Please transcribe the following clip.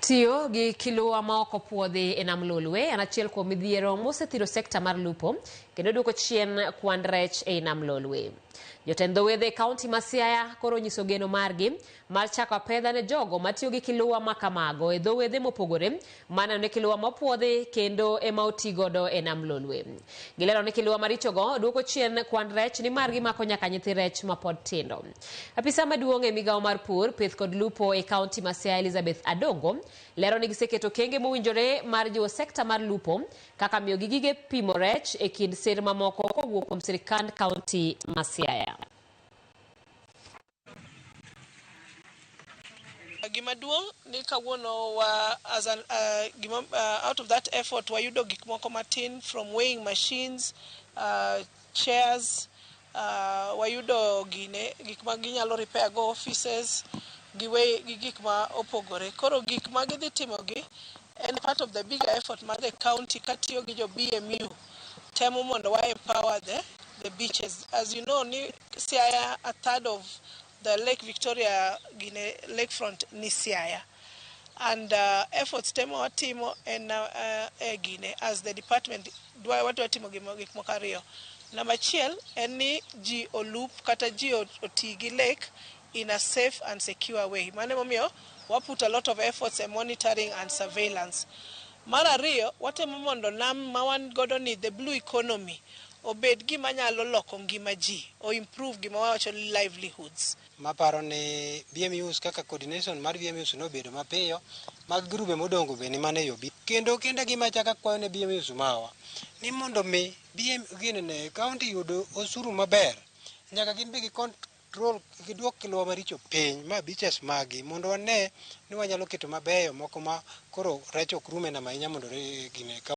Tiyo gi kiluwa ma ok opuodhi e nam Lolwe en achiel kuom midhiero mosethiro sekta mar lupo kendo duoko chien kwan rech e nam Lolwe. Jotend dho wedhe kaunti ma Siaya koro nyiso geno margi mar chako apedha ne jogo matiyo gi kiluwa ma kamago e dho wedhe mopogore maneno ni kiluwa mopuodhi kendo ema oti godo e nam Lolwe. Gilero ni kiluwa maricho go duoko chien kwan rech ni margi mako nyaka nyithi rech mapod tindo. Apisa maduong' e migawo mar pur, pith kod lupo e kaunti ma Siaya Elizabeth Adongo lero ni giseketo kenge mowinjore mar jiwo sekta mar lupo kaka miyo gi gige pimo rech e kind sir mamoko kowuok kuom sirikand kaunti ma Siaya. Gimaduong' ni kawuono wa out of that effort wayudo gik moko matin from weighing machines, chairs, wayudo gik ma ginyalo repair go offices gi gik ma opogore. Koro gik ma gidhi timo gi and part of the bigger effort mar the county katiyo gi jo BMU temo mondo wa empower the beaches. As you know, ni Siaya, a third of the Lake Victoria lakefront ni Siaya, and efforts temo watimo en Gine as the department watu watimo gik moko ariyo. Number achiel en ni ji olup kata ji oti gi lake in a safe and secure way. Mane momiyo we put a lot of efforts in monitoring and surveillance. Mar ariyo watemo mondo nam ma wan godo ni the blue economy obed gima nyalo loko ngima ji o improve gima wacho livelihoods. Maparo ni BMUs kaka coordination mar BMUs no bedo mapiyo mag grube modongo be ni mane yobi kendo gima chaka kwayo ne BMUs mawa ni mondo mi ne county yudo osuru maber nyaka gin be gi control giduok kiluwa maricho piny ma beaches magi mondo wane ni wanyalo keto mabeyo moko ma koro rech ok rume na mainya mondo gine